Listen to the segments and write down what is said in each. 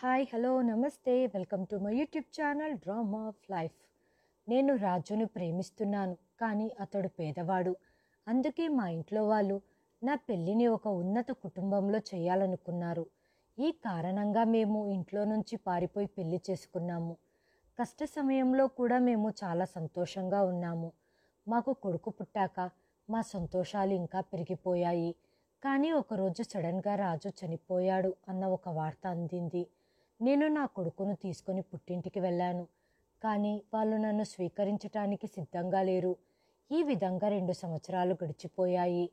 Hi hello నమస్తే welcome to my YouTube channel drama of life. నేను రాజును ప్రేమిస్తున్నాను, కానీ అతడు పేదవాడు. అందుకే మా ఇంట్లో వాళ్ళు నా పెళ్ళిని ఒక ఉన్నత కుటుంబంలో చేయాలనుకున్నారు. ఈ కారణంగా మేము ఇంట్లో నుంచి పారిపోయి పెళ్లి చేసుకున్నాము. కష్ట సమయంలో కూడా మేము చాలా సంతోషంగా ఉన్నాము. మాకు కొడుకు పుట్టాక మా సంతోషాలు ఇంకా పెరిగిపోయాయి. కానీ ఒకరోజు సడన్గా రాజు చనిపోయాడు అన్న ఒక వార్త అందింది. నేను నా కొడుకును తీసుకొని పుట్టింటికి వెళ్ళాను, కానీ వాళ్ళు నన్ను స్వీకరించటానికి సిద్ధంగా లేరు. ఈ విధంగా 2 సంవత్సరాలు గడిచిపోయాయి.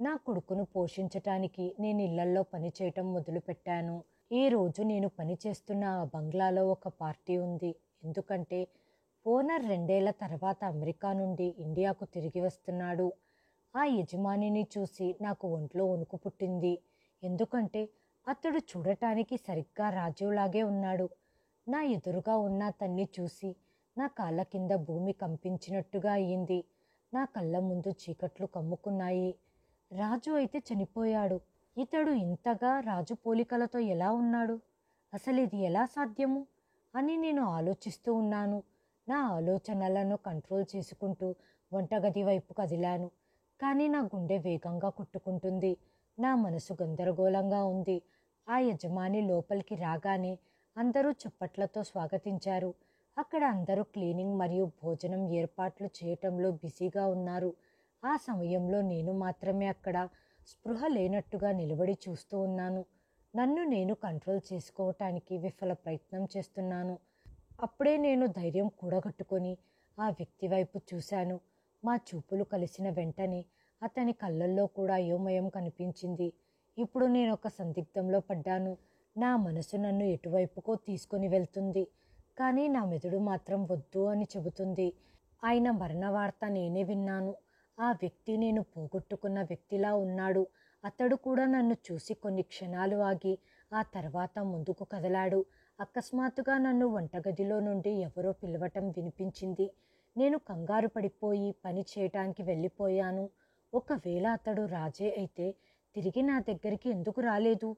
నా కొడుకును పోషించటానికి నేను ఇళ్లల్లో పని చేయటం మొదలుపెట్టాను. ఈ రోజు నేను పని చేస్తున్న ఆ బంగ్లాలో ఒక పార్టీ ఉంది. ఎందుకంటే ఓనర్ 2 ఏళ్ల తర్వాత అమెరికా నుండి ఇండియాకు తిరిగి వస్తున్నాడు. ఆ యజమానిని చూసి నాకు ఒంట్లో వణుకు పుట్టింది. ఎందుకంటే అతడు చూడటానికి సరిగ్గా రాజులాగే ఉన్నాడు. నా ఎదురుగా ఉన్న అతన్ని చూసి నా కాళ్ళ కింద భూమి కంపించినట్టుగా అయ్యింది. నా కళ్ళ ముందు చీకట్లు కమ్ముకున్నాయి. రాజు అయితే చనిపోయాడు. ఇతడు ఇంతగా రాజు పోలికలతో ఎలా ఉన్నాడు? అసలు ఇది ఎలా సాధ్యము అని నేను ఆలోచిస్తూ ఉన్నాను. నా ఆలోచనలను కంట్రోల్ చేసుకుంటూ వంటగది వైపు కదిలాను. కానీ నా గుండె వేగంగా కొట్టుకుంటుంది. నా మనసు గందరగోళంగా ఉంది. ఆ యజమాని లోపలికి రాగానే అందరూ చప్పట్లతో స్వాగతించారు. అక్కడ అందరూ క్లీనింగ్ మరియు భోజనం ఏర్పాట్లు చేయటంలో బిజీగా ఉన్నారు. ఆ సమయంలో నేను మాత్రమే అక్కడ స్పృహ లేనట్టుగా నిలబడి చూస్తూ ఉన్నాను. నన్ను నేను కంట్రోల్ చేసుకోవటానికి విఫల ప్రయత్నం చేస్తున్నాను. అప్పుడే నేను ధైర్యం కూడగట్టుకొని ఆ వ్యక్తి వైపు చూశాను. మా చూపులు కలిసిన వెంటనే అతని కళ్ళల్లో కూడా అయోమయం కనిపించింది. ఇప్పుడు నేను ఒక సందిగ్ధంలో పడ్డాను. నా మనసు నన్ను ఎటువైపుకో తీసుకొని వెళ్తుంది, కానీ నా మెదడు మాత్రం వద్దు అని చెబుతుంది. ఆయన మరణ వార్త నేనే విన్నాను. ఆ వ్యక్తి నేను పోగొట్టుకున్న వ్యక్తిలా ఉన్నాడు. అతడు కూడా నన్ను చూసి కొన్ని క్షణాలు ఆగి ఆ తర్వాత ముందుకు కదలాడు. అకస్మాత్తుగా నన్ను వంటగదిలో నుండి ఎవరో పిలవటం వినిపించింది. నేను కంగారు పడిపోయి పని చేయటానికి వెళ్ళిపోయాను. ఒకవేళ అతడు రాజే అయితే తిరిగి నా దగ్గరికి ఎందుకు రాలేదు?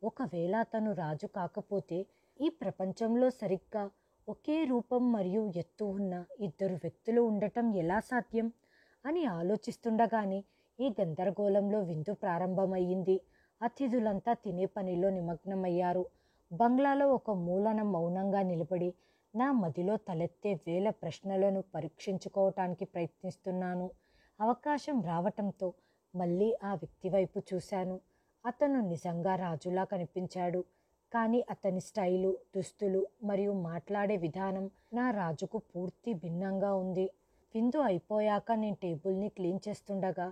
ఒకవేళ అతను రాజు కాకపోతే ఈ ప్రపంచంలో సరిగ్గా ఒకే రూపం మరియు ఎత్తు ఉన్న 2 వ్యక్తులు ఉండటం ఎలా సాధ్యం అని ఆలోచిస్తుండగానే ఈ గందరగోళంలో విందు ప్రారంభమయ్యింది. అతిథులంతా తినే పనిలో నిమగ్నమయ్యారు. బంగ్లాలో ఒక మూలన మౌనంగా నిలబడి నా మదిలో తలెత్తే వేల ప్రశ్నలను పరీక్షించుకోవటానికి ప్రయత్నిస్తున్నాను. అవకాశం రావటంతో మళ్ళీ ఆ వ్యక్తి వైపు చూశాను. అతను నిజంగా రాజులా కనిపించాడు, కానీ అతని స్టైలు, దుస్తులు మరియు మాట్లాడే విధానం నా రాజుకు పూర్తి భిన్నంగా ఉంది. విందు అయిపోయాక నేను టేబుల్ని క్లీన్ చేస్తుండగా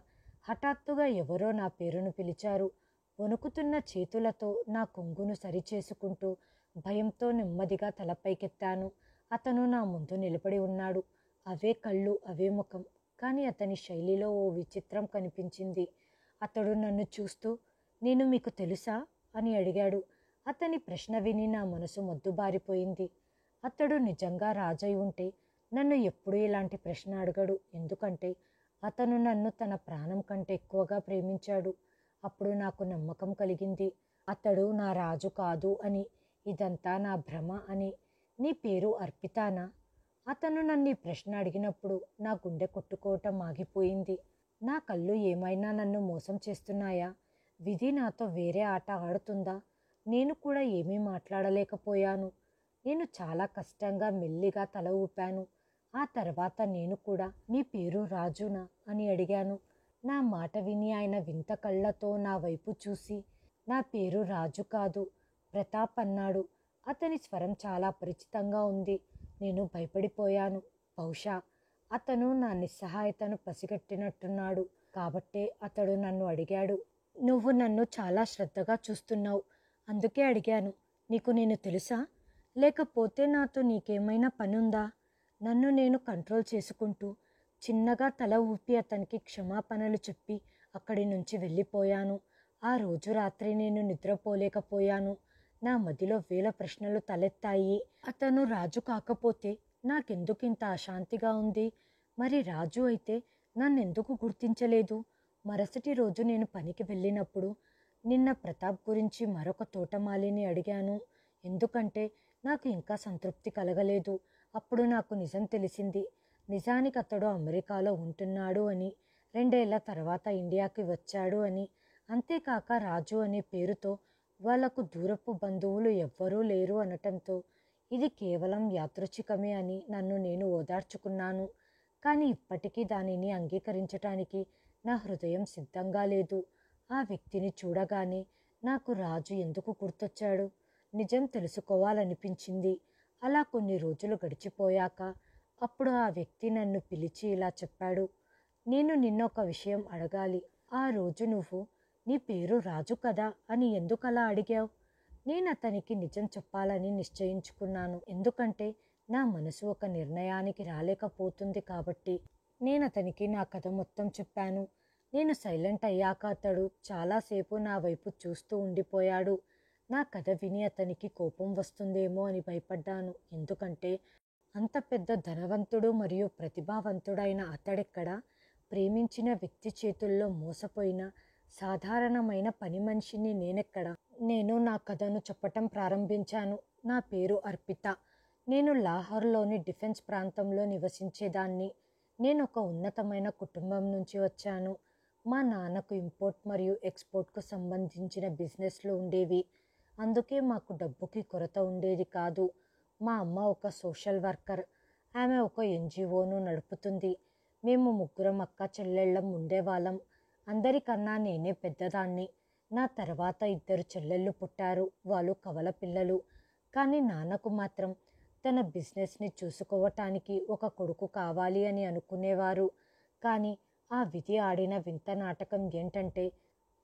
హఠాత్తుగా ఎవరో నా పేరును పిలిచారు. వణుకుతున్న చేతులతో నా కొంగును సరిచేసుకుంటూ భయంతో నెమ్మదిగా తలపైకెత్తాను. అతను నా ముందు నిలబడి ఉన్నాడు. అవే కళ్ళు, అవే ముఖం, కానీ అతని శైలిలో ఓ విచిత్రం కనిపించింది. అతడు నన్ను చూస్తూ, నేను మీకు తెలుసా అని అడిగాడు. అతని ప్రశ్న విని నా మనసు మొద్దుబారిపోయింది. అతడు నిజంగా రాజై ఉంటే నన్ను ఎప్పుడూ ఇలాంటి ప్రశ్న అడగడు. ఎందుకంటే అతను నన్ను తన ప్రాణం కంటే ఎక్కువగా ప్రేమించాడు. అప్పుడు నాకు నమ్మకం కలిగింది. అతడు నా రాజు కాదు అని, ఇదంతా నా భ్రమ అని. నీ పేరు అర్పితానా? అతను నన్ను ఈ ప్రశ్న అడిగినప్పుడు నా గుండె కొట్టుకోవటం ఆగిపోయింది. నా కళ్ళు ఏమైనా నన్ను మోసం చేస్తున్నాయా? విధి నాతో వేరే ఆట ఆడుతుందా? నేను కూడా ఏమీ మాట్లాడలేకపోయాను. నేను చాలా కష్టంగా మెల్లిగా తల ఊపాను. ఆ తర్వాత నేను కూడా, నీ పేరు రాజునా అని అడిగాను. నా మాట విని ఆయన వింత కళ్ళతో నా వైపు చూసి, నా పేరు రాజు కాదు, ప్రతాప్ అన్నాడు. అతని స్వరం చాలా పరిచితంగా ఉంది. నేను భయపడిపోయాను. బహుశా అతను నా నిస్సహాయతను పసిగట్టినట్టున్నాడు. కాబట్టే అతడు నన్ను అడిగాడు, నువ్వు నన్ను చాలా శ్రద్ధగా చూస్తున్నావు, అందుకే అడిగాను. నీకు నేను తెలుసా? లేకపోతే నాతో నీకేమైనా పనుందా? నన్ను నేను కంట్రోల్ చేసుకుంటూ చిన్నగా తల ఊపి అతనికి క్షమాపణలు చెప్పి అక్కడి నుంచి వెళ్ళిపోయాను. ఆ రోజు రాత్రి నేను నిద్రపోలేకపోయాను. నా మదిలో వేల ప్రశ్నలు తలెత్తాయి. అతను రాజు కాకపోతే నాకెందుకింత అశాంతిగా ఉంది? మరి రాజు అయితే నన్నెందుకు గుర్తించలేదు? మరుసటి రోజు నేను పనికి వెళ్ళినప్పుడు నిన్న ప్రతాప్ గురించి మరొక తోటమాలిని అడిగాను. ఎందుకంటే నాకు ఇంకా సంతృప్తి కలగలేదు. అప్పుడు నాకు నిజం తెలిసింది. నిజానికి అతడు అమెరికాలో ఉంటున్నాడు అని, 2 ఏళ్ల తర్వాత ఇండియాకి వచ్చాడు అని, అంతేకాక రాజు అనే పేరుతో వాళ్లకు దూరపు బంధువులు ఎవ్వరూ లేరు అనటంతో ఇది కేవలం యాదృచ్ఛికమే అని నన్ను నేను ఓదార్చుకున్నాను. కానీ ఇప్పటికీ దానిని అంగీకరించటానికి నా హృదయం సిద్ధంగా లేదు. ఆ వ్యక్తిని చూడగానే నాకు రాజు ఎందుకు గుర్తొచ్చాడు? నిజం తెలుసుకోవాలనిపించింది. అలా కొన్ని రోజులు గడిచిపోయాక అప్పుడు ఆ వ్యక్తి నన్ను పిలిచి ఇలా చెప్పాడు. నేను నిన్నొక విషయం అడగాలి. ఆ రోజు నువ్వు నీ పేరు రాజు కదా అని ఎందుకలా అడిగావు? నేను అతనికి నిజం చెప్పాలని నిశ్చయించుకున్నాను. ఎందుకంటే నా మనసు ఒక నిర్ణయానికి రాలేకపోతుంది కాబట్టి. నేను అతనికి నా కథ మొత్తం చెప్పాను. నేను సైలెంట్ అయ్యాక అతడు చాలాసేపు నా వైపు చూస్తూ ఉండిపోయాడు. నా కథ విని అతనికి కోపం వస్తుందేమో అని భయపడ్డాను. ఎందుకంటే అంత పెద్ద ధనవంతుడు మరియు ప్రతిభావంతుడైన అతడెక్కడ ప్రేమించిన వ్యక్తి చేతుల్లో మోసపోయిన సాధారణమైన పని మనిషిని నేనెక్కడ? నేను నా కథను చెప్పటం ప్రారంభించాను. నా పేరు అర్పిత. నేను లాహోర్లోని డిఫెన్స్ ప్రాంతంలో నివసించేదాన్ని. నేను ఒక ఉన్నతమైన కుటుంబం నుంచి వచ్చాను. మా నాన్నకు ఇంపోర్ట్ మరియు ఎక్స్పోర్ట్కు సంబంధించిన బిజినెస్లు ఉండేవి. అందుకే మాకు డబ్బుకి కొరత ఉండేది కాదు. మా అమ్మ ఒక సోషల్ వర్కర్. ఆమె ఒక ఎన్జిఓను నడుపుతుంది. మేము ముగ్గురం అక్క చెల్లెళ్ళం ఉండేవాళ్ళం. అందరికన్నా నేనే పెద్దదాన్ని. నా తర్వాత 2 చెల్లెళ్ళు పుట్టారు. వాళ్ళు కవల పిల్లలు. కానీ నాన్నకు మాత్రం తన బిజినెస్ని చూసుకోవటానికి ఒక కొడుకు కావాలి అని అనుకునేవారు. కానీ ఆ విధి ఆడిన వింత నాటకం ఏంటంటే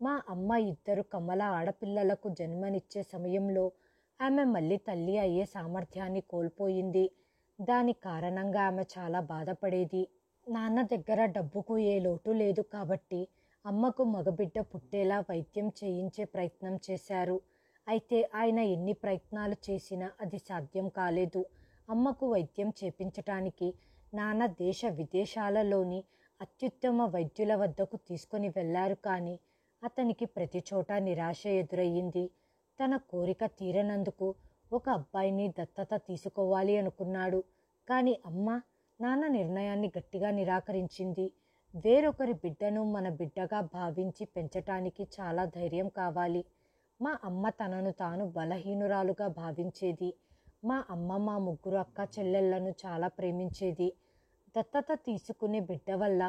మా అమ్మ 2 కమల ఆడపిల్లలకు జన్మనిచ్చే సమయంలో ఆమె మళ్ళీ తల్లి అయ్యే సామర్థ్యాన్ని కోల్పోయింది. దాని కారణంగా ఆమె చాలా బాధపడేది. నాన్న దగ్గర డబ్బుకు ఏ లోటు లేదు కాబట్టి అమ్మకు మగబిడ్డ పుట్టేలా వైద్యం చేయించే ప్రయత్నం చేశారు. అయితే ఆయన ఎన్ని ప్రయత్నాలు చేసినా అది సాధ్యం కాలేదు. అమ్మకు వైద్యం చేపించటానికి నాన్న దేశ విదేశాలలోని అత్యుత్తమ వైద్యుల వద్దకు తీసుకొని వెళ్ళారు. కానీ అతనికి ప్రతి చోట నిరాశ ఎదురయ్యింది. తన కోరిక తీరనందుకు ఒక అబ్బాయిని దత్తత తీసుకోవాలి అనుకున్నాడు. కానీ అమ్మ నాన్న నిర్ణయాన్ని గట్టిగా నిరాకరించింది. వేరొకరి బిడ్డను మన బిడ్డగా భావించి పెంచటానికి చాలా ధైర్యం కావాలి. మా అమ్మ తనను తాను బలహీనురాలుగా భావించేది. మా అమ్మ మా ముగ్గురు అక్క చెల్లెళ్లను చాలా ప్రేమించేది. దత్తత తీసుకునే బిడ్డ వల్ల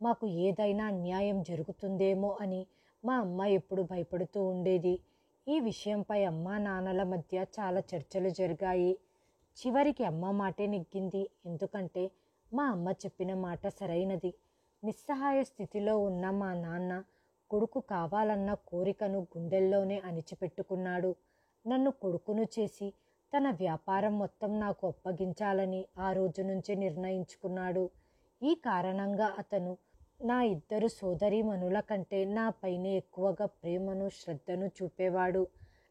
మాకు ఏదైనా అన్యాయం జరుగుతుందేమో అని మా అమ్మ ఎప్పుడు భయపడుతూ ఉండేది. ఈ విషయంపై అమ్మా నాన్నల మధ్య చాలా చర్చలు జరిగాయి. చివరికి అమ్మ మాటే నెగ్గింది. ఎందుకంటే మా అమ్మ చెప్పిన మాట సరైనది. నిస్సహాయ స్థితిలో ఉన్న మా నాన్న కొడుకు కావాలన్న కోరికను గుండెల్లోనే అణిచిపెట్టుకున్నాడు. నన్ను కొడుకును చేసి తన వ్యాపారం మొత్తం నాకు అప్పగించాలని ఆ రోజు నుంచే నిర్ణయించుకున్నాడు. ఈ కారణంగా అతను నా 2 సోదరీమణుల కంటే నాపైనే ఎక్కువగా ప్రేమను శ్రద్ధను చూపేవాడు.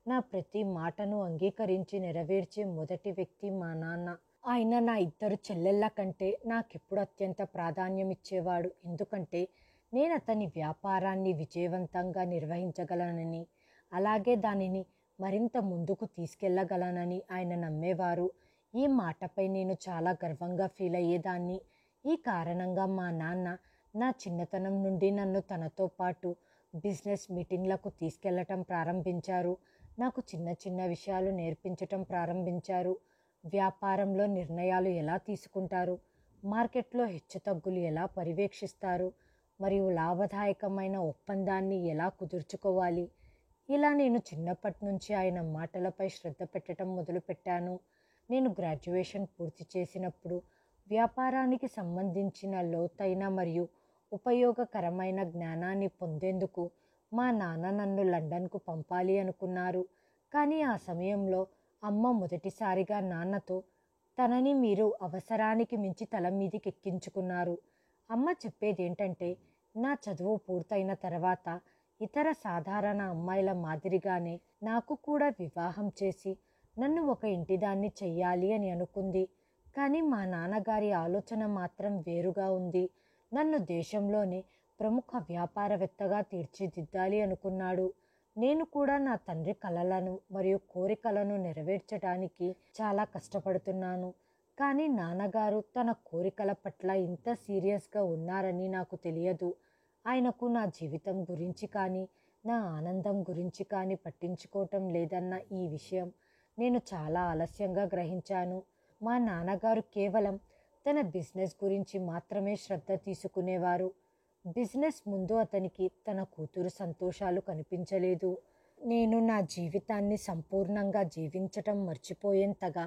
నా ప్రతి మాటను అంగీకరించి నెరవేర్చే మొదటి వ్యక్తి మా నాన్న. ఆయన నా 2 చెల్లెళ్ళ కంటే నాకెప్పుడు అత్యంత ప్రాధాన్యం ఇచ్చేవాడు. ఎందుకంటే నేను అతని వ్యాపారాన్ని విజయవంతంగా నిర్వహించగలనని, అలాగే దానిని మరింత ముందుకు తీసుకెళ్లగలనని ఆయన నమ్మేవారు. ఈ మాటపై నేను చాలా గర్వంగా ఫీల్ అయ్యేదాన్ని. ఈ కారణంగా మా నాన్న నా చిన్నతనం నుండి నన్ను తనతో పాటు బిజినెస్ మీటింగ్లకు తీసుకెళ్లటం ప్రారంభించారు. నాకు చిన్న చిన్న విషయాలు నేర్పించటం ప్రారంభించారు. వ్యాపారంలో నిర్ణయాలు ఎలా తీసుకుంటారు, మార్కెట్లో హెచ్చుతగ్గులు ఎలా పర్యవేక్షిస్తారు, మరియు లాభదాయకమైన ఒప్పందాన్ని ఎలా కుదుర్చుకోవాలి. ఇలా నేను చిన్నప్పటి నుంచి ఆయన మాటలపై శ్రద్ధ పెట్టడం మొదలుపెట్టాను. నేను గ్రాడ్యుయేషన్ పూర్తి చేసినప్పుడు వ్యాపారానికి సంబంధించిన లోతైన మరియు ఉపయోగకరమైన జ్ఞానాన్ని పొందేందుకు మా నాన్న నన్ను లండన్కు పంపాలి అనుకున్నారు. కానీ ఆ సమయంలో అమ్మ మొదటిసారిగా నాన్నతో తనని మీరు అవసరానికి మించి తల మీదికి ఎక్కించుకున్నారు. అమ్మ చెప్పేదేంటంటే నా చదువు పూర్తయిన తర్వాత ఇతర సాధారణ అమ్మాయిల మాదిరిగానే నాకు కూడా వివాహం చేసి నన్ను ఒక ఇంటిదాన్ని చెయ్యాలి అని అనుకుంది. కానీ మా నాన్నగారి ఆలోచన మాత్రం వేరుగా ఉంది. నన్ను దేశంలోనే ప్రముఖ వ్యాపారవేత్తగా తీర్చిదిద్దాలి అనుకున్నాడు. నేను కూడా నా తండ్రి కలలను మరియు కోరికలను నెరవేర్చడానికి చాలా కష్టపడుతున్నాను. కానీ నాన్నగారు తన కోరికల పట్ల ఇంత సీరియస్గా ఉన్నారని నాకు తెలియదు. ఆయనకు నా జీవితం గురించి కానీ నా ఆనందం గురించి కానీ పట్టించుకోవటం లేదన్న ఈ విషయం నేను చాలా ఆలస్యంగా గ్రహించాను. మా నాన్నగారు కేవలం తన బిజినెస్ గురించి మాత్రమే శ్రద్ధ తీసుకునేవారు. బిజినెస్ ముందు అతనికి తన కూతురు సంతోషాలు కనిపించలేదు. నేను నా జీవితాన్ని సంపూర్ణంగా జీవించటం మర్చిపోయేంతగా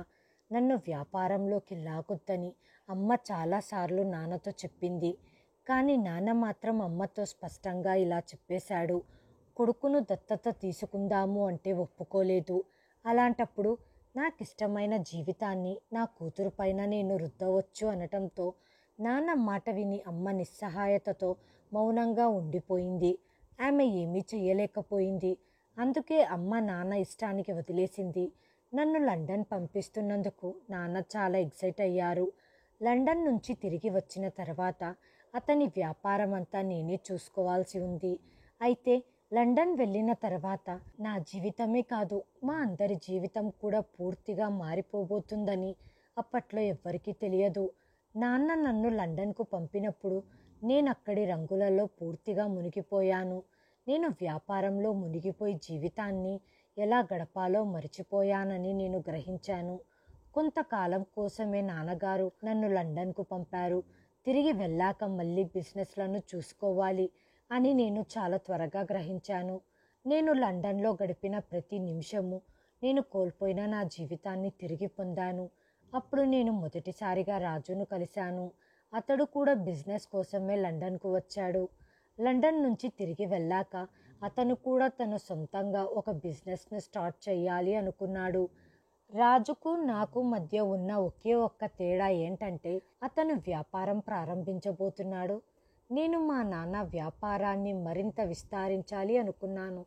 నన్ను వ్యాపారంలోకి లాగొద్దని అమ్మ చాలాసార్లు నాన్నతో చెప్పింది. కానీ నాన్న మాత్రం అమ్మతో స్పష్టంగా ఇలా చెప్పేశాడు, కొడుకును దత్తత తీసుకుందాము అంటే ఒప్పుకోలేదు. అలాంటప్పుడు నాకిష్టమైన జీవితాన్ని నా కూతురు పైన నేను రుద్దవచ్చు అనటంతో నాన్న మాట విని అమ్మ నిస్సహాయతతో మౌనంగా ఉండిపోయింది. ఆమె ఏమీ చెయ్యలేకపోయింది. అందుకే అమ్మ నాన్న ఇష్టానికి వదిలేసింది. నన్ను లండన్ పంపిస్తున్నందుకు నాన్న చాలా ఎక్సైట్ అయ్యారు. లండన్ నుంచి తిరిగి వచ్చిన తర్వాత అతని వ్యాపారం అంతా నేనే చూసుకోవాల్సి ఉంది. అయితే లండన్ వెళ్ళిన తర్వాత నా జీవితమే కాదు, మా అందరి జీవితం కూడా పూర్తిగా మారిపోబోతుందని అప్పట్లో ఎవ్వరికీ తెలియదు. నాన్న నన్ను లండన్కు పంపినప్పుడు నేను అక్కడి రంగులలో పూర్తిగా మునిగిపోయాను. నేను వ్యాపారంలో మునిగిపోయి జీవితాన్ని ఎలా గడపాలో మర్చిపోయానని నేను గ్రహించాను. కొంతకాలం కోసమే నాన్నగారు నన్ను లండన్కు పంపారు. తిరిగి వెళ్ళాక మళ్ళీ బిజినెస్లను చూసుకోవాలి అని నేను చాలా త్వరగా గ్రహించాను. నేను లండన్లో గడిపిన ప్రతి నిమిషము నేను కోల్పోయిన నా జీవితాన్ని తిరిగి పొందాను. అప్పుడు నేను మొదటిసారిగా రాజును కలిశాను. అతడు కూడా బిజినెస్ కోసమే లండన్కు వచ్చాడు. లండన్ నుంచి తిరిగి వెళ్ళాక అతను కూడా తన సొంతంగా ఒక బిజినెస్ను స్టార్ట్ చేయాలి అనుకున్నాడు. రాజుకు నాకు మధ్య ఉన్న ఒకే ఒక్క తేడా ఏంటంటే అతను వ్యాపారం ప్రారంభించబోతున్నాడు. నేను మా నాన్న వ్యాపారాన్ని మరింత విస్తరించాలి అనుకున్నాను.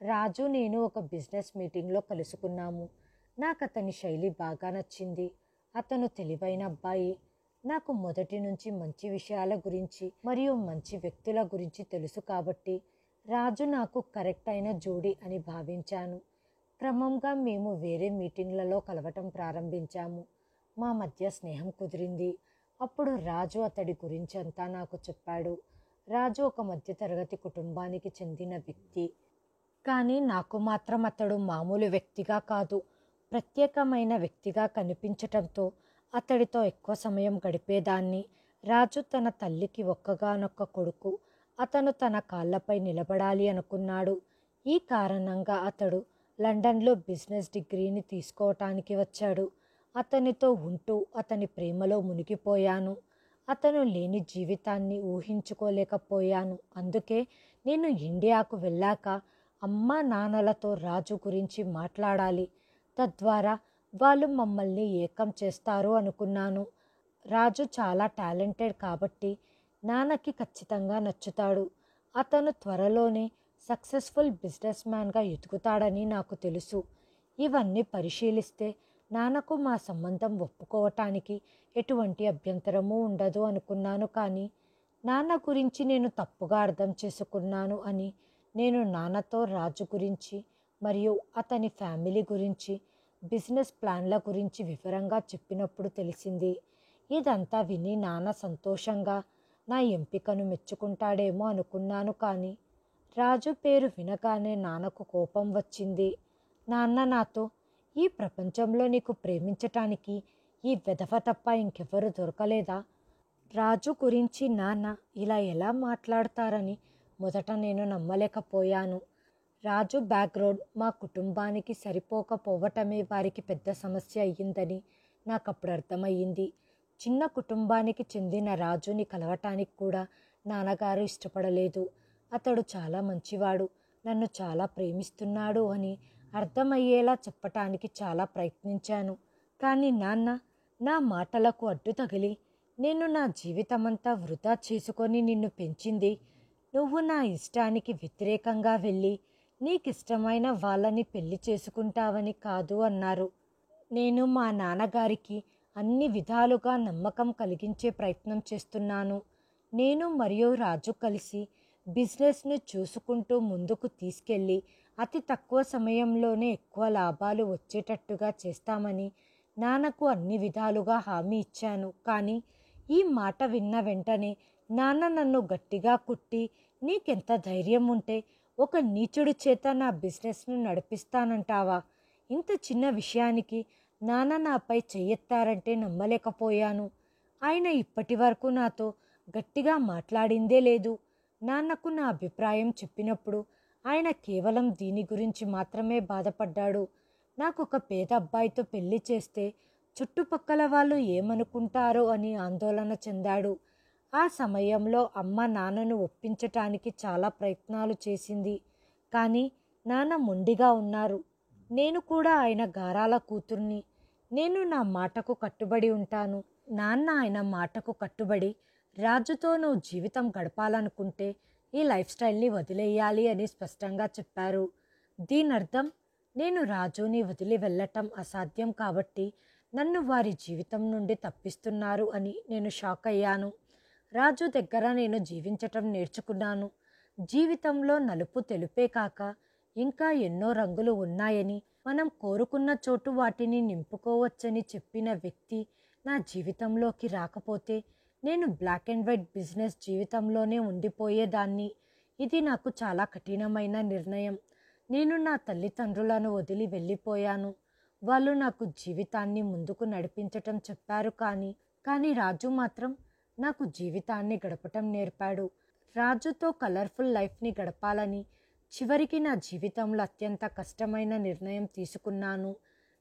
రాజు నేను ఒక బిజినెస్ మీటింగ్లో కలుసుకున్నాము. నాకు అతని శైలి బాగా నచ్చింది. అతను తెలివైన అబ్బాయి. నాకు మొదటి నుంచి మంచి విషయాల గురించి మరియు మంచి వ్యక్తుల గురించి తెలుసు కాబట్టి రాజు నాకు కరెక్ట్ అయిన జోడి అని భావించాను. క్రమంగా మేము వేరే మీటింగ్లలో కలవటం ప్రారంభించాము. మా మధ్య స్నేహం కుదిరింది. అప్పుడు రాజు అతడి గురించి అంతా నాకు చెప్పాడు. రాజు ఒక మధ్యతరగతి కుటుంబానికి చెందిన వ్యక్తి. కానీ నాకు మాత్రం అతడు మామూలు వ్యక్తిగా కాదు, ప్రత్యేకమైన వ్యక్తిగా కనిపించటంతో అతడితో ఎక్కువ సమయం గడిపేదాన్ని. రాజు తన తల్లికి ఒక్కగానొక్క కొడుకు. అతను తన కాళ్ళపై నిలబడాలి అనుకున్నాడు. ఈ కారణంగా అతడు లండన్లో బిజినెస్ డిగ్రీని తీసుకోవటానికి వచ్చాడు. అతనితో ఉంటూ అతని ప్రేమలో మునిగిపోయాను. అతను లేని జీవితాన్ని ఊహించుకోలేకపోయాను. అందుకే నేను ఇండియాకు వెళ్ళాక అమ్మా నాన్నలతో రాజు గురించి మాట్లాడాలి. తద్వారా వాళ్ళు మమ్మల్ని ఏకం చేస్తారు అనుకున్నాను. రాజు చాలా టాలెంటెడ్ కాబట్టి నాన్నకి ఖచ్చితంగా నచ్చుతాడు. అతను త్వరలోనే సక్సెస్ఫుల్ బిజినెస్ మ్యాన్గా ఎదుగుతాడని నాకు తెలుసు. ఇవన్నీ పరిశీలిస్తే నాన్నకు మా సంబంధం ఒప్పుకోవటానికి ఎటువంటి అభ్యంతరమూ ఉండదు అనుకున్నాను. కానీ నాన్న గురించి నేను తప్పుగా అర్థం చేసుకున్నాను అని నేను నాన్నతో రాజు గురించి మరియు అతని ఫ్యామిలీ గురించి బిజినెస్ ప్లాన్ల గురించి వివరంగా చెప్పినప్పుడు తెలిసింది. ఇదంతా విని నాన్న సంతోషంగా నా ఎంపికను మెచ్చుకుంటాడేమో అనుకున్నాను. కానీ రాజు పేరు వినగానే నాన్నకు కోపం వచ్చింది. నాన్న నాతో, ఈ ప్రపంచంలో నీకు ప్రేమించటానికి ఈ వెధవ తప్ప ఇంకెవరు దొరకలేదా? రాజు గురించి నాన్న ఇలా ఎలా మాట్లాడతారని మొదట నేను నమ్మలేకపోయాను. రాజు బ్యాక్గ్రౌండ్ మా కుటుంబానికి సరిపోకపోవటమే వారికి పెద్ద సమస్య అయ్యిందని నాకు అప్పుడు అర్థమయ్యింది. చిన్న కుటుంబానికి చెందిన రాజుని కలవటానికి కూడా నాన్నగారు ఇష్టపడలేదు. అతడు చాలా మంచివాడు, నన్ను చాలా ప్రేమిస్తున్నాడు అని అర్థమయ్యేలా చెప్పటానికి చాలా ప్రయత్నించాను. కానీ నాన్న నా మాటలకు అడ్డు తగిలి, నేను నా జీవితమంతా వృధా చేసుకొని నిన్ను పెంచింది నువ్వు నా ఇష్టానికి వ్యతిరేకంగా వెళ్ళి నీకిష్టమైన వాళ్ళని పెళ్లి చేసుకుంటావని కాదు అన్నారు. నేను మా నాన్నగారికి అన్ని విధాలుగా నమ్మకం కలిగించే ప్రయత్నం చేస్తున్నాను. నేను మరియు రాజు కలిసి బిజినెస్ను చూసుకుంటూ ముందుకు తీసుకెళ్ళి అతి తక్కువ సమయంలోనే ఎక్కువ లాభాలు వచ్చేటట్టుగా చేస్తామని నాన్నకు అన్ని విధాలుగా హామీ ఇచ్చాను. కానీ ఈ మాట విన్న వెంటనే నాన్న నన్ను గట్టిగా కుట్టి, నీకెంత ధైర్యం ఉంటే ఒక నీచుడి చేత నా బిజినెస్ను నడిపిస్తానంటావా? ఇంత చిన్న విషయానికి నాన్న నాపై చెయ్యెత్తారంటే నమ్మలేకపోయాను. ఆయన ఇప్పటి వరకు నాతో గట్టిగా మాట్లాడిందే లేదు. నాన్నకు నా అభిప్రాయం చెప్పినప్పుడు ఆయన కేవలం దీని గురించి మాత్రమే బాధపడ్డాడు. నాకు ఒక పేద అబ్బాయితో పెళ్లి చేస్తే చుట్టుపక్కల వాళ్ళు ఏమనుకుంటారో అని ఆందోళన చెందాడు. ఆ సమయంలో అమ్మ నాన్నను ఒప్పించటానికి చాలా ప్రయత్నాలు చేసింది. కానీ నాన్న మొండిగా ఉన్నారు. నేను కూడా ఆయన గారాల కూతుర్ని. నేను నా మాటకు కట్టుబడి ఉంటాను. నాన్న ఆయన మాటకు కట్టుబడి, రాజుతో నువ్వు జీవితం గడపాలనుకుంటే ఈ లైఫ్ స్టైల్ని వదిలేయాలి అని స్పష్టంగా చెప్పారు. దీనర్థం నేను రాజుని వదిలి వెళ్ళటం అసాధ్యం కాబట్టి నన్ను వారి జీవితం నుండి తప్పిస్తున్నారు అని నేను షాక్ అయ్యాను. రాజు దగ్గర నేను జీవించటం నేర్చుకున్నాను. జీవితంలో నలుపు తెలుపే కాక ఇంకా ఎన్నో రంగులు ఉన్నాయని, మనం కోరుకున్న చోటు వాటిని నింపుకోవచ్చని చెప్పిన వ్యక్తి నా జీవితంలోకి రాకపోతే నేను బ్లాక్ అండ్ వైట్ బిజినెస్ జీవితంలోనే ఉండిపోయేదాన్ని. ఇది నాకు చాలా కఠినమైన నిర్ణయం. నేను నా తల్లిదండ్రులను వదిలి వెళ్ళిపోయాను. వాళ్ళు నాకు జీవితాన్ని ముందుకు నడిపించటం చెప్పారు. కానీ రాజు మాత్రం నాకు జీవితాన్ని గడపటం నేర్పాడు. రాజుతో కలర్ఫుల్ లైఫ్ని గడపాలని చివరికి నా జీవితంలో అత్యంత కష్టమైన నిర్ణయం తీసుకున్నాను.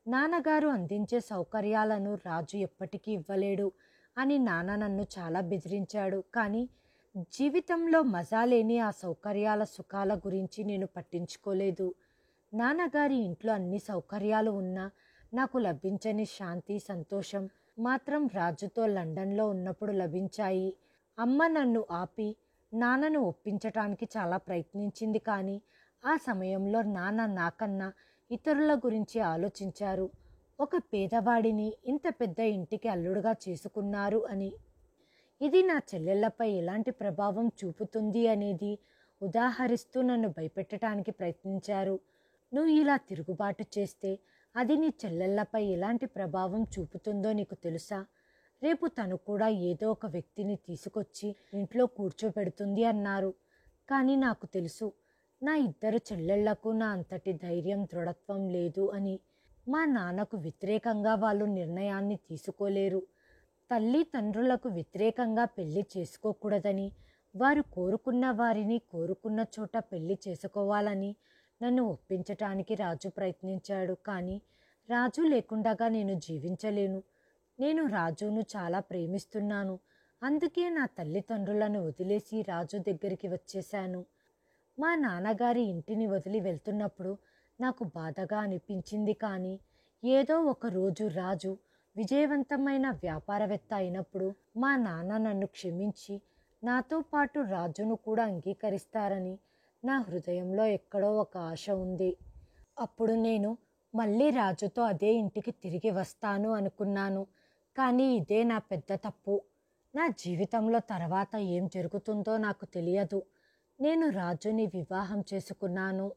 నాన్నగారు అందించే సౌకర్యాలను రాజు ఎప్పటికీ ఇవ్వలేడు అని నాన్న నన్ను చాలా బెదిరించాడు. కానీ జీవితంలో మజా లేని ఆ సౌకర్యాల సుఖాల గురించి నేను పట్టించుకోలేదు. నాన్నగారి ఇంట్లో అన్ని సౌకర్యాలు ఉన్నా నాకు లభించని శాంతి, సంతోషం మాత్రం రాజుతో లండన్లో ఉన్నప్పుడు లభించాయి. అమ్మ నన్ను ఆపి నాన్నను ఒప్పించటానికి చాలా ప్రయత్నించింది. కానీ ఆ సమయంలో నాన్న నాకన్నా ఇతరుల గురించి ఆలోచించారు. ఒక పేదవాడిని ఇంత పెద్ద ఇంటికి అల్లుడుగా చేసుకున్నారు అని. ఇది నా చెల్లెళ్లపై ఎలాంటి ప్రభావం చూపుతుంది అనేది ఉదాహరిస్తూ నన్ను భయపెట్టడానికి ప్రయత్నించారు. నువ్వు ఇలా తిరుగుబాటు చేస్తే అది నీ చెల్లెళ్లపై ఎలాంటి ప్రభావం చూపుతుందో నీకు తెలుసా? రేపు తను కూడా ఏదో ఒక వ్యక్తిని తీసుకొచ్చి ఇంట్లో కూర్చోబెడుతుంది అన్నారు. కానీ నాకు తెలుసు, నా ఇద్దరు చెల్లెళ్లకు నా అంతటి ధైర్యం, దృఢత్వం లేదు అని. మా నాన్నకు వ్యతిరేకంగా వాళ్ళు నిర్ణయాన్ని తీసుకోలేరు. తల్లి తండ్రులకు వ్యతిరేకంగా పెళ్లి చేసుకోకూడదని, వారు కోరుకున్న వారిని కోరుకున్న చోట పెళ్లి చేసుకోవాలని నన్ను ఒప్పించటానికి రాజు ప్రయత్నించాడు. కానీ రాజు లేకుండగా నేను జీవించలేను. నేను రాజును చాలా ప్రేమిస్తున్నాను. అందుకే నా తల్లిదండ్రులను వదిలేసి రాజు దగ్గరికి వచ్చేశాను. మా నాన్నగారి ఇంటిని వదిలి వెళ్తున్నప్పుడు నాకు బాధగా అనిపించింది. కానీ ఏదో ఒక రోజు రాజు విజయవంతమైన వ్యాపారవేత్త అయినప్పుడు మా నాన్న నన్ను క్షమించి నాతో పాటు రాజును కూడా అంగీకరిస్తారని నా హృదయంలో ఎక్కడో ఒక ఆశ ఉంది. అప్పుడు నేను మళ్ళీ రాజుతో అదే ఇంటికి తిరిగి వస్తాను అనుకున్నాను. కానీ ఇదే నా పెద్ద తప్పు. నా జీవితంలో తర్వాత ఏం జరుగుతుందో నాకు తెలియదు. నేను రాజుని వివాహం చేసుకున్నాను.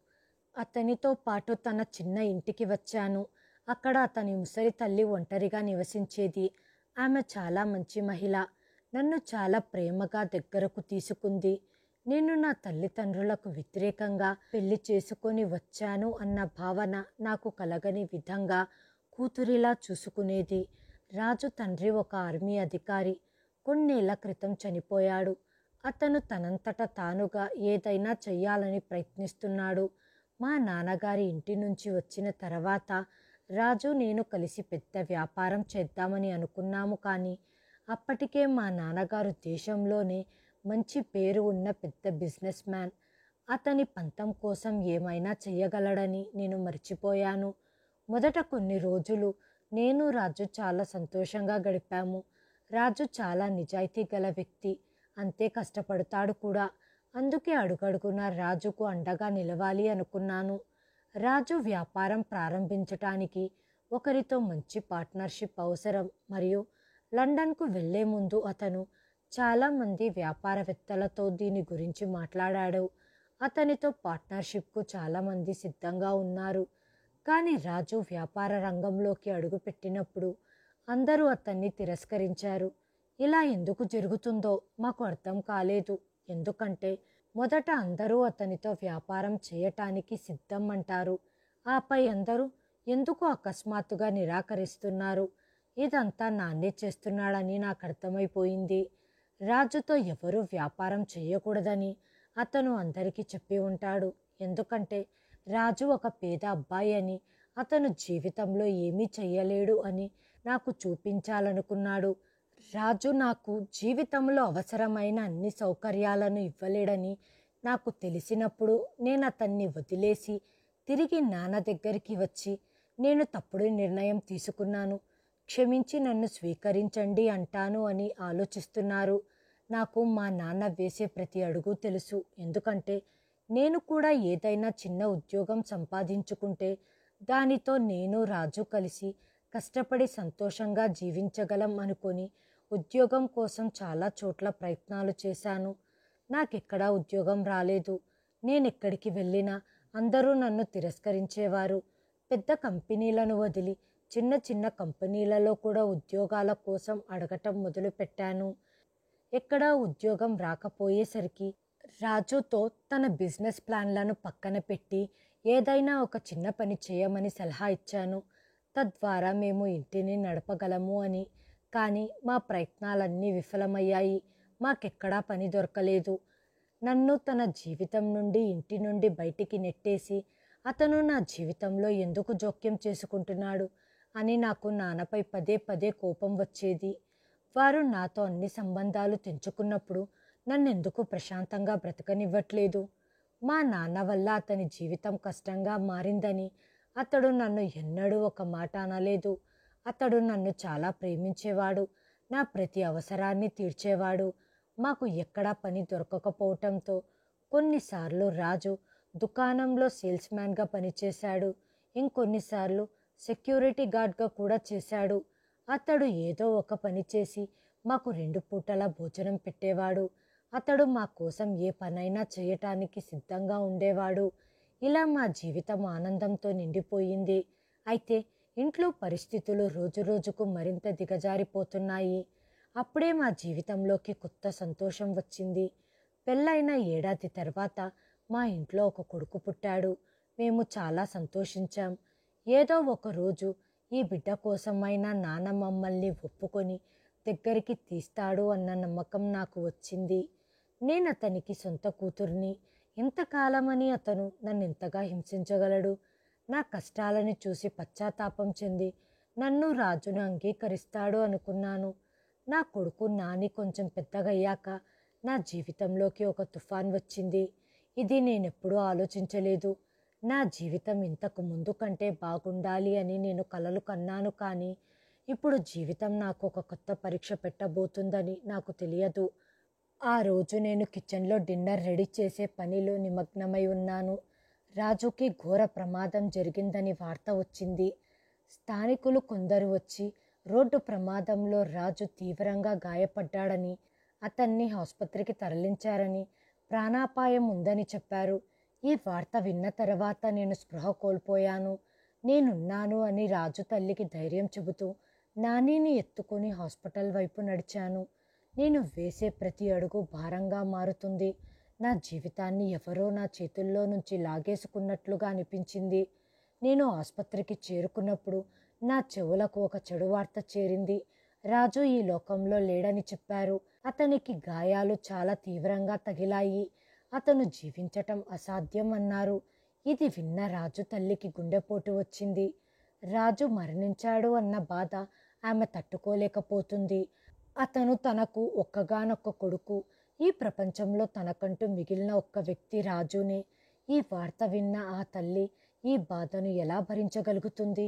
అతనితో పాటు తన చిన్న ఇంటికి వచ్చాను. అక్కడ అతని ముసలి తల్లి ఒంటరిగా నివసించేది. ఆమె చాలా మంచి మహిళ. నన్ను చాలా ప్రేమగా దగ్గరకు తీసుకుంది. నేను నా తల్లిదండ్రులకు వ్యతిరేకంగా పెళ్లి చేసుకొని వచ్చాను అన్న భావన నాకు కలగని విధంగా కూతురిలా చూసుకునేది. రాజు తండ్రి ఒక ఆర్మీ అధికారి. కొన్నేళ్ల క్రితం చనిపోయాడు. అతను తనంతట తానుగా ఏదైనా చెయ్యాలని ప్రయత్నిస్తున్నాడు. మా నాన్నగారి ఇంటి నుంచి వచ్చిన తర్వాత రాజు నేను కలిసి పెద్ద వ్యాపారం చేద్దామని అనుకున్నాము. కానీ అప్పటికే మా నాన్నగారు దేశంలోనే మంచి పేరు ఉన్న పెద్ద బిజినెస్ మ్యాన్. అతని పంతం కోసం ఏమైనా చెయ్యగలడని నేను మర్చిపోయాను. మొదట కొన్ని రోజులు నేను రాజు చాలా సంతోషంగా గడిపాము. రాజు చాలా నిజాయితీ గల వ్యక్తి, అంతే కష్టపడతాడు కూడా. అందుకే అడుగడుగునా రాజుకు అండగా నిలవాలి అనుకున్నాను. రాజు వ్యాపారం ప్రారంభించటానికి ఒకరితో మంచి పార్ట్నర్షిప్ అవసరం. మరియు లండన్కు వెళ్లే ముందు అతను చాలామంది వ్యాపారవేత్తలతో దీని గురించి మాట్లాడాడు. అతనితో పార్ట్నర్షిప్కు చాలామంది సిద్ధంగా ఉన్నారు. కానీ రాజు వ్యాపార రంగంలోకి అడుగుపెట్టినప్పుడు అందరూ అతన్ని తిరస్కరించారు. ఇలా ఎందుకు జరుగుతుందో మాకు అర్థం కాలేదు. ఎందుకంటే మొదట అందరూ అతనితో వ్యాపారం చేయటానికి సిద్ధం అంటారు. ఆపై అందరూ ఎందుకు అకస్మాత్తుగా నిరాకరిస్తున్నారు. ఇదంతా నాన్నే చేస్తున్నాడని నాకు అర్థమైపోయింది. రాజుతో ఎవరూ వ్యాపారం చేయకూడదని అతను అందరికీ చెప్పి ఉంటాడు. ఎందుకంటే రాజు ఒక పేద అబ్బాయి అని, అతను జీవితంలో ఏమీ చెయ్యలేడు అని నాకు చూపించాలనుకున్నాడు. రాజు నాకు జీవితంలో అవసరమైన అన్ని సౌకర్యాలను ఇవ్వలేడని నాకు తెలిసినప్పుడు నేను అతన్ని వదిలేసి తిరిగి నాన్న దగ్గరికి వచ్చి నేను తప్పుడు నిర్ణయం తీసుకున్నాను, క్షమించి నన్ను స్వీకరించండి అంటాను అని ఆలోచిస్తున్నారు. నాకు మా నాన్న వేసే ప్రతి అడుగు తెలుసు. ఎందుకంటే నేను కూడా ఏదైనా చిన్న ఉద్యోగం సంపాదించుకుంటే దానితో నేను రాజు కలిసి కష్టపడి సంతోషంగా జీవించగలం అనుకొని ఉద్యోగం కోసం చాలా చోట్ల ప్రయత్నాలు చేశాను. నాకెక్కడా ఉద్యోగం రాలేదు. నేనెక్కడికి వెళ్ళినా అందరూ నన్ను తిరస్కరించేవారు. పెద్ద కంపెనీలను వదిలి చిన్న చిన్న కంపెనీలలో కూడా ఉద్యోగాల కోసం అడగటం మొదలుపెట్టాను. ఎక్కడా ఉద్యోగం రాకపోయేసరికి రాజుతో తన బిజినెస్ ప్లాన్లను పక్కన పెట్టి ఏదైనా ఒక చిన్న పని చేయమని సలహా ఇచ్చాను. తద్వారా మేము ఇంటిని నడపగలము అని. కానీ మా ప్రయత్నాలన్నీ విఫలమయ్యాయి. మాకెక్కడా పని దొరకలేదు. నన్ను తన జీవితం నుండి, ఇంటి నుండి బయటికి నెట్టేసి అతను నా జీవితంలో ఎందుకు జోక్యం చేసుకుంటున్నాడు అని నాకు నాన్నపై పదే పదే కోపం వచ్చేది. వారు నాతో అన్ని సంబంధాలు తెంచుకున్నప్పుడు నన్నెందుకు ప్రశాంతంగా బ్రతకనివ్వట్లేదు. మా నాన్న వల్ల అతని జీవితం కష్టంగా మారిందని అతడు నన్ను ఎన్నడూ ఒక మాట అనలేదు. అతడు నన్ను చాలా ప్రేమించేవాడు. నా ప్రతి అవసరాన్ని తీర్చేవాడు. మాకు ఎక్కడా పని దొరకకపోవటంతో కొన్నిసార్లు రాజు దుకాణంలో సేల్స్మ్యాన్గా పనిచేశాడు. ఇంకొన్నిసార్లు సెక్యూరిటీ గార్డ్గా కూడా చేశాడు. అతడు ఏదో ఒక పని చేసి మాకు 2 పూటల భోజనం పెట్టేవాడు. అతడు మా కోసం ఏ పనైనా చేయటానికి సిద్ధంగా ఉండేవాడు. ఇలా మా జీవితం ఆనందంతో నిండిపోయింది. అయితే ఇంట్లో పరిస్థితులు రోజురోజుకు మరింత దిగజారిపోతున్నాయి. అప్పుడే మా జీవితంలోకి కొత్త సంతోషం వచ్చింది. పెళ్ళైన ఏడాది తర్వాత మా ఇంట్లో ఒక కొడుకు పుట్టాడు. మేము చాలా సంతోషించాం. ఏదో ఒక రోజు ఈ బిడ్డ కోసమైనా నాన్న మమ్మల్ని ఒప్పుకొని దగ్గరికి తీస్తాడు అన్న నమ్మకం నాకు వచ్చింది. నేను అతనికి సొంత కూతుర్ని. ఇంతకాలమని అతను నన్ను ఇంతగా హింసించగలడు? నా కష్టాలను చూసి పశ్చాత్తాపం చెంది నన్ను రాజును అంగీకరిస్తాడు అనుకున్నాను. నా కొడుకు నాని కొంచెం పెద్దగయ్యాక నా జీవితంలోకి ఒక తుఫాన్ వచ్చింది. ఇది నేనెప్పుడూ ఆలోచించలేదు. నా జీవితం ఇంతకు ముందు కంటే బాగుండాలి అని నేను కలలు కన్నాను. కానీ ఇప్పుడు జీవితం నాకు ఒక కొత్త పరీక్ష పెట్టబోతుందని నాకు తెలియదు. ఆ రోజు నేను కిచెన్లో డిన్నర్ రెడీ చేసే పనిలో నిమగ్నమై ఉన్నాను. రాజుకి ఘోర ప్రమాదం జరిగిందని వార్త వచ్చింది. స్థానికులు కొందరు వచ్చి రోడ్డు ప్రమాదంలో రాజు తీవ్రంగా గాయపడ్డాడని, అతన్ని ఆసుపత్రికి తరలించారని, ప్రాణాపాయం ఉందని చెప్పారు. ఈ వార్త విన్న తర్వాత నేను స్పృహ కోల్పోయాను. నేనున్నాను అని రాజు తల్లికి ధైర్యం చెబుతూ నానీని ఎత్తుకొని హాస్పిటల్ వైపు నడిచాను. నేను వేసే ప్రతి అడుగు భారంగా మారుతుంది. నా జీవితాన్ని ఎవరో నా చేతుల్లో నుంచి లాగేసుకున్నట్లుగా అనిపించింది. నేను ఆసుపత్రికి చేరుకున్నప్పుడు నా చెవులకు ఒక చెడు వార్త చేరింది. రాజు ఈ లోకంలో లేడని చెప్పారు. అతనికి గాయాలు చాలా తీవ్రంగా తగిలాయి. అతను జీవించటం అసాధ్యం అన్నారు. ఇది విన్న రాజు తల్లికి గుండెపోటు వచ్చింది. రాజు మరణించాడు అన్న బాధ ఆమె తట్టుకోలేకపోతుంది. అతను తనకు ఒక్కగానొక్క కొడుకు. ఈ ప్రపంచంలో తనకంటూ మిగిలిన ఒక్క వ్యక్తి రాజునే. ఈ వార్త విన్న ఆ తల్లి ఈ బాధను ఎలా భరించగలుగుతుంది?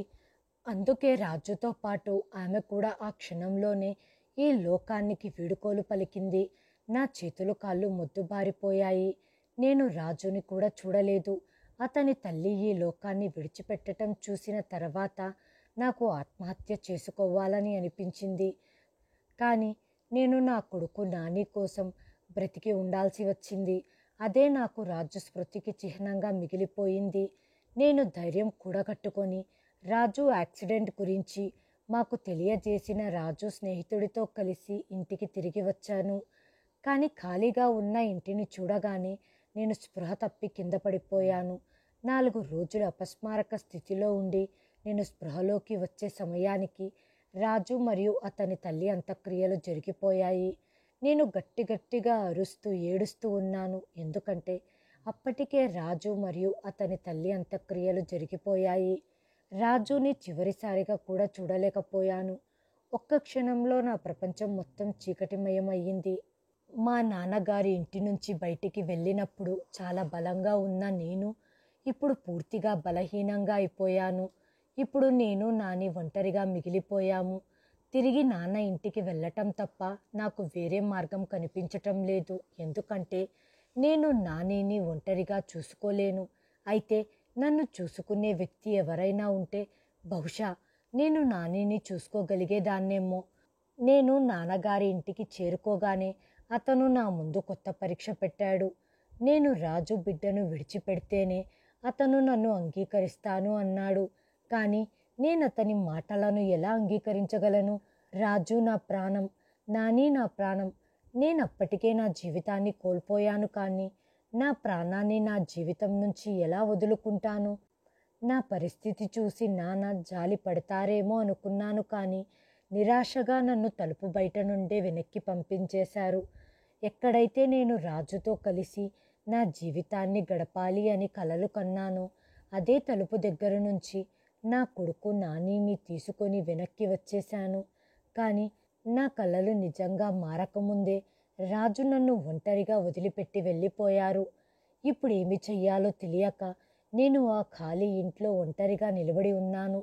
అందుకే రాజుతో పాటు ఆమె కూడా ఆ క్షణంలోనే ఈ లోకానికి వీడుకోలు పలికింది. నా చేతులు కాళ్ళు మొద్దుబారిపోయాయి. నేను రాజుని కూడా చూడలేదు. అతని తల్లి ఈ లోకాన్ని విడిచిపెట్టడం చూసిన తర్వాత నాకు ఆత్మహత్య చేసుకోవాలని అనిపించింది. కానీ నేను నా కొడుకు నాని కోసం బ్రతికి ఉండాల్సి వచ్చింది. అదే నాకు రాజు స్మృతికి చిహ్నంగా మిగిలిపోయింది. నేను ధైర్యం కూడగట్టుకొని రాజు యాక్సిడెంట్ గురించి మాకు తెలియజేసిన రాజు స్నేహితుడితో కలిసి ఇంటికి తిరిగి వచ్చాను. కానీ ఖాళీగా ఉన్న ఇంటిని చూడగానే నేను స్పృహ తప్పి కింద పడిపోయాను. 4 రోజులు అపస్మారక స్థితిలో ఉండి నేను స్పృహలోకి వచ్చే సమయానికి రాజు మరియు అతని తల్లి అంత్యక్రియలు జరిగిపోయాయి. నేను గట్టిగా అరుస్తూ ఏడుస్తూ ఉన్నాను. ఎందుకంటే అప్పటికే రాజు మరియు అతని తల్లి అంత్యక్రియలు జరిగిపోయాయి. రాజుని చివరిసారిగా కూడా చూడలేకపోయాను. ఒక్క క్షణంలో నా ప్రపంచం మొత్తం చీకటిమయమయ్యింది. మా నాన్నగారి ఇంటి నుంచి బయటికి వెళ్ళినప్పుడు చాలా బలంగా ఉన్న నేను ఇప్పుడు పూర్తిగా బలహీనంగా అయిపోయాను. ఇప్పుడు నేను నాని ఒంటరిగా మిగిలిపోయాము. తిరిగి నాన్న ఇంటికి వెళ్ళటం తప్ప నాకు వేరే మార్గం కనిపించటం లేదు. ఎందుకంటే నేను నానిని ఒంటరిగా చూసుకోలేను. అయితే నన్ను చూసుకునే వ్యక్తి ఎవరైనా ఉంటే బహుశా నేను నానిని చూసుకోగలిగేదాన్నేమో. నేను నాన్నగారి ఇంటికి చేరుకోగానే అతను నా ముందు కొత్త పరీక్ష పెట్టాడు. నేను రాజు బిడ్డను విడిచిపెడితేనే అతను నన్ను అంగీకరిస్తాను అన్నాడు. కానీ నేను అతని మాటలను ఎలా అంగీకరించగలను? రాజు నా ప్రాణం, నాని నా ప్రాణం. నేనప్పటికే నా జీవితాన్ని కోల్పోయాను. కానీ నా ప్రాణాన్ని నా జీవితం నుంచి ఎలా వదులుకుంటాను? నా పరిస్థితి చూసి నాన్న జాలి పడతారేమో అనుకున్నాను. కానీ నిరాశగా నన్ను తలుపు బయట నుండే వెనక్కి పంపించేశారు. ఎక్కడైతే నేను రాజుతో కలిసి నా జీవితాన్ని గడపాలి అని కలలు కన్నానో అదే తలుపు దగ్గర నుంచి నా కొడుకు నానిని తీసుకొని వెనక్కి వచ్చేశాను. కానీ నా కలలు నిజంగా మారకముందే రాజు నన్ను ఒంటరిగా వదిలిపెట్టి వెళ్ళిపోయారు. ఇప్పుడు ఏమి చెయ్యాలో తెలియక నేను ఆ ఖాళీ ఇంట్లో ఒంటరిగా నిలబడి ఉన్నాను.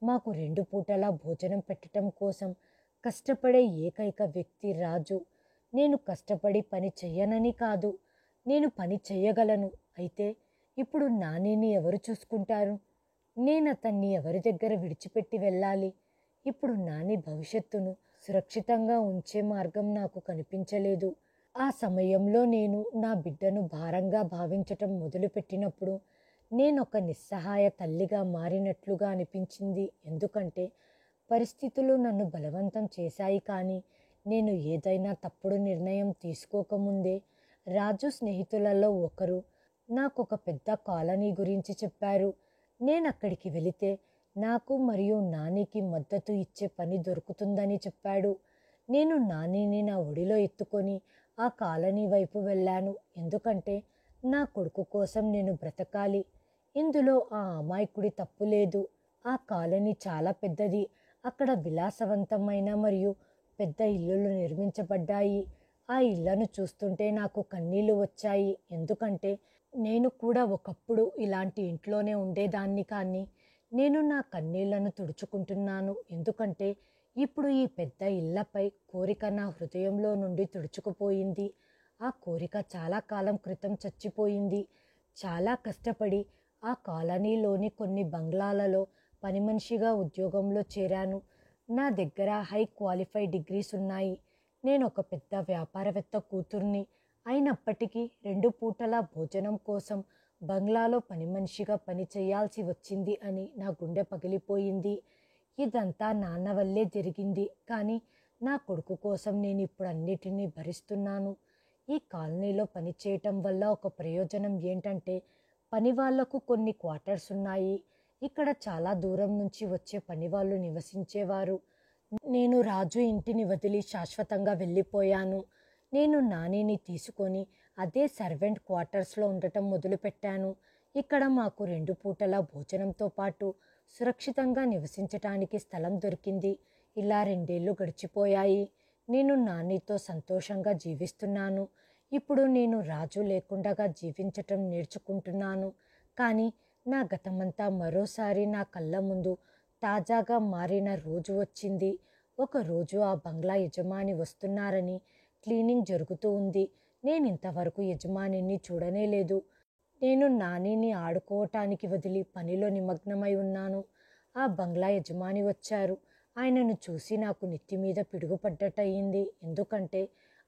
మాకు 2 పూటలా భోజనం పెట్టడం కోసం కష్టపడే ఏకైక వ్యక్తి రాజు. నేను కష్టపడి పని చెయ్యనని కాదు, నేను పని చెయ్యగలను. అయితే ఇప్పుడు నానిని ఎవరు చూసుకుంటారు? నేను అతన్ని ఎవరి దగ్గర విడిచిపెట్టి వెళ్ళాలి? ఇప్పుడు నాని భవిష్యత్తును సురక్షితంగా ఉంచే మార్గం నాకు కనిపించలేదు. ఆ సమయంలో నేను నా బిడ్డను భారంగా భావించటం మొదలుపెట్టినప్పుడు నేనొక నిస్సహాయ తల్లిగా మారినట్లుగా అనిపించింది. ఎందుకంటే పరిస్థితులు నన్ను బలవంతం చేశాయి. కానీ నేను ఏదైనా తప్పుడు నిర్ణయం తీసుకోకముందే రాజు స్నేహితులలో ఒకరు నాకొక పెద్ద కాలనీ గురించి చెప్పారు. నేనక్కడికి వెళితే నాకు మరియు నానికి మద్దతు ఇచ్చే పని దొరుకుతుందని చెప్పాడు. నేను నానిని నా ఒడిలో ఎత్తుకొని ఆ కాలనీ వైపు వెళ్ళాను. ఎందుకంటే నా కొడుకు కోసం నేను బ్రతకాలి. ఇందులో ఆ అమాయకుడి తప్పు లేదు. ఆ కాలనీ చాలా పెద్దది. అక్కడ విలాసవంతమైన మరియు పెద్ద ఇల్లులు నిర్మించబడ్డాయి. ఆ ఇళ్లను చూస్తుంటే నాకు కన్నీళ్లు వచ్చాయి. ఎందుకంటే నేను కూడా ఒకప్పుడు ఇలాంటి ఇంట్లోనే ఉండేదాన్ని. కానీ నేను నా కన్నీళ్లను తుడుచుకుంటున్నాను. ఎందుకంటే ఇప్పుడు ఈ పెద్ద ఇళ్లపై కోరిక నా హృదయంలో నుండి తుడుచుకుపోయింది. ఆ కోరిక చాలా కాలం క్రితం చచ్చిపోయింది. చాలా కష్టపడి ఆ కాలనీలోని కొన్ని బంగ్లాలలో పని మనిషిగా ఉద్యోగంలో చేరాను. నా దగ్గర హై క్వాలిఫైడ్ డిగ్రీస్ ఉన్నాయి. నేను ఒక పెద్ద వ్యాపారవేత్త కూతుర్ని. అయినప్పటికీ 2 పూటల భోజనం కోసం బంగ్లాలో పని మనిషిగా పని చేయాల్సి వచ్చింది అని నా గుండె పగిలిపోయింది. ఇదంతా నాన్న వల్లే జరిగింది. కానీ నా కొడుకు కోసం నేను ఇప్పుడు అన్నిటినీ భరిస్తున్నాను. ఈ కాలనీలో పని చేయటం వల్ల ఒక ప్రయోజనం ఏంటంటే పని వాళ్లకు కొన్ని క్వార్టర్స్ ఉన్నాయి. ఇక్కడ చాలా దూరం నుంచి వచ్చే పనివాళ్ళు నివసించేవారు. నేను రాజు ఇంటిని వదిలి శాశ్వతంగా వెళ్ళిపోయాను. నేను నానిని తీసుకొని అదే సర్వెంట్ క్వార్టర్స్లో ఉండటం మొదలుపెట్టాను. ఇక్కడ మాకు 2 పూటల భోజనంతో పాటు సురక్షితంగా నివసించటానికి స్థలం దొరికింది. ఇలా 2 ఏళ్ళు గడిచిపోయాయి. నేను నానితో సంతోషంగా జీవిస్తున్నాను. ఇప్పుడు నేను రాజు లేకుండా జీవించటం నేర్చుకుంటున్నాను. కానీ నా గతమంతా మరోసారి నా కళ్ళ ముందు తాజాగా మారిన రోజు వచ్చింది. ఒకరోజు ఆ బంగ్లా యజమాని వస్తున్నారని క్లీనింగ్ జరుగుతూ ఉంది. నేను ఇంతవరకు యజమానిని చూడనే లేదు. నేను నానిని ఆడుకోవటానికి వదిలి పనిలో నిమగ్నమై ఉన్నాను. ఆ బంగ్లా యజమాని వచ్చారు. ఆయనను చూసి నాకు నెత్తి మీద పిడుగుపడ్డట్టయింది. ఎందుకంటే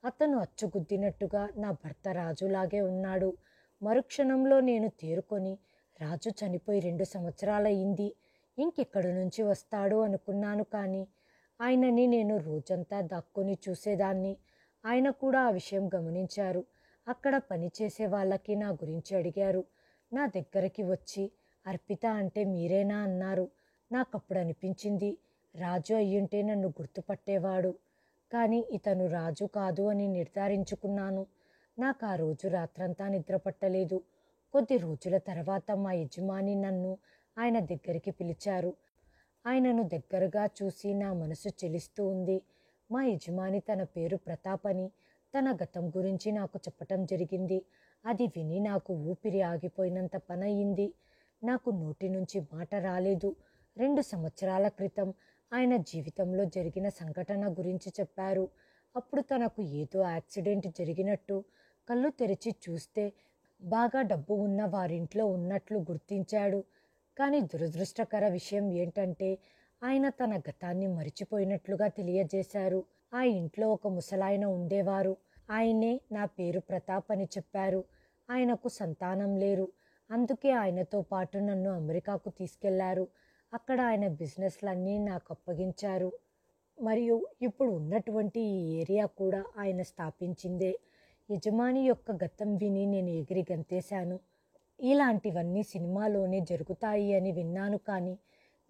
అతను అచ్చుగుద్దినట్టుగా నా భర్త రాజులాగే ఉన్నాడు. మరుక్షణంలో నేను తేరుకొని రాజు చనిపోయి 2 సంవత్సరాలయ్యింది, ఇంకెక్కడి నుంచి వస్తాడు అనుకున్నాను. కానీ ఆయనని నేను రోజంతా దాక్కొని చూసేదాన్ని. ఆయన కూడా ఆ విషయం గమనించారు. అక్కడ పనిచేసే వాళ్ళకి నా గురించి అడిగారు. నా దగ్గరికి వచ్చి అర్పిత అంటే మీరేనా అన్నారు. నాకప్పుడు అనిపించింది రాజు అయ్యుంటే నన్ను గుర్తుపట్టేవాడు. కానీ ఇతను రాజు కాదు అని నిర్ధారించుకున్నాను. నాకు ఆ రోజు రాత్రంతా నిద్రపట్టలేదు. కొద్ది రోజుల తర్వాత మా యజమాని నన్ను ఆయన దగ్గరికి పిలిచారు. ఆయనను దగ్గరగా చూసి నా మనసు చెలిస్తూ ఉంది. మా యజమాని తన పేరు ప్రతాప్ అని తన గతం గురించి నాకు చెప్పటం జరిగింది. అది విని నాకు ఊపిరి ఆగిపోయినంత పనయింది. నాకు నోటి నుంచి మాట రాలేదు. 2 సంవత్సరాల క్రితం ఆయన జీవితంలో జరిగిన సంఘటన గురించి చెప్పారు. అప్పుడు తనకు ఏదో యాక్సిడెంట్ జరిగినట్టు కళ్ళు తెరిచి చూస్తే బాగా డబ్బు ఉన్న వారింట్లో ఉన్నట్లు గుర్తించాడు. కానీ దురదృష్టకర విషయం ఏంటంటే ఆయన తన గతాన్ని మరిచిపోయినట్లుగా తెలియజేశారు. ఆ ఇంట్లో ఒక ముసలాయన ఉండేవారు. ఆయనే నా పేరు ప్రతాప్ అని చెప్పారు. ఆయనకు సంతానం లేరు. అందుకే ఆయనతో పాటు నన్ను అమెరికాకు తీసుకెళ్లారు. అక్కడ ఆయన బిజినెస్లన్నీ నాకు అప్పగించారు. మరియు ఇప్పుడు ఉన్నటువంటి ఈ ఏరియా కూడా ఆయన స్థాపించిందే. యజమాని యొక్క గతం విని నేను ఎగిరి గంతేశాను. ఇలాంటివన్నీ సినిమాలోనే జరుగుతాయి అని విన్నాను, కానీ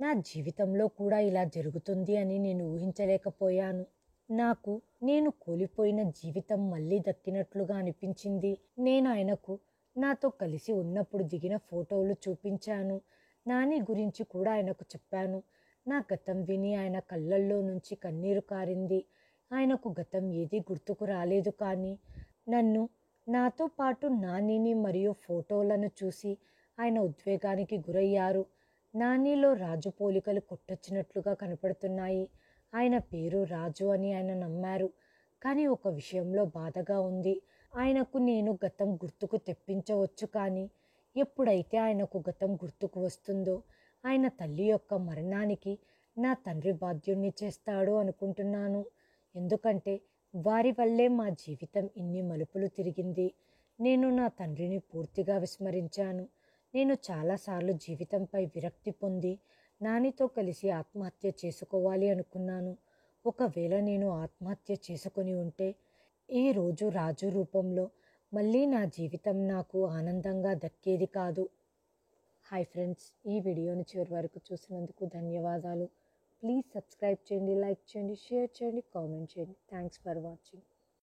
నా జీవితంలో కూడా ఇలా జరుగుతుంది అని నేను ఊహించలేకపోయాను. నాకు నేను కోల్పోయిన జీవితం మళ్ళీ దక్కినట్లుగా అనిపించింది. నేను ఆయనకు నాతో కలిసి ఉన్నప్పుడు దిగిన ఫోటోలు చూపించాను. నాని గురించి కూడా ఆయనకు చెప్పాను. నా గతం విని ఆయన కళ్ళల్లో నుంచి కన్నీరు కారింది. ఆయనకు గతం ఏదీ గుర్తుకు రాలేదు, కానీ నన్ను, నాతో పాటు నానిని మరియు ఫోటోలను చూసి ఆయన ఉద్వేగానికి గురయ్యారు. నానిలో రాజు పోలికలు కొట్టొచ్చినట్లుగా కనపడుతున్నాయి. ఆయన పేరు రాజు అని ఆయన నమ్మారు. కానీ ఒక విషయంలో బాధగా ఉంది. ఆయనకు నేను గతం గుర్తుకు తెప్పించవచ్చు, కానీ ఎప్పుడైతే ఆయనకు గతం గుర్తుకు వస్తుందో ఆయన తల్లి యొక్క మరణానికి నా తండ్రి బాధ్యుణ్ణి చేస్తాడు అనుకుంటున్నాను. ఎందుకంటే వారి వల్లే మా జీవితం ఇన్ని మలుపులు తిరిగింది. నేను నా తండ్రిని పూర్తిగా విస్మరించాను. నేను చాలాసార్లు జీవితంపై విరక్తి పొంది నానితో కలిసి ఆత్మహత్య చేసుకోవాలి అనుకున్నాను. ఒకవేళ నేను ఆత్మహత్య చేసుకొని ఉంటే ఈరోజు రాజు రూపంలో మళ్ళీ నా జీవితం నాకు ఆనందంగా దక్కేది కాదు. హాయ్ ఫ్రెండ్స్, ఈ వీడియోని చివరి వరకు చూసినందుకు ధన్యవాదాలు. ప్లీజ్ సబ్స్క్రైబ్ చేయండి, లైక్ చేయండి, షేర్ చేయండి, కామెంట్ చేయండి. Thanks for watching.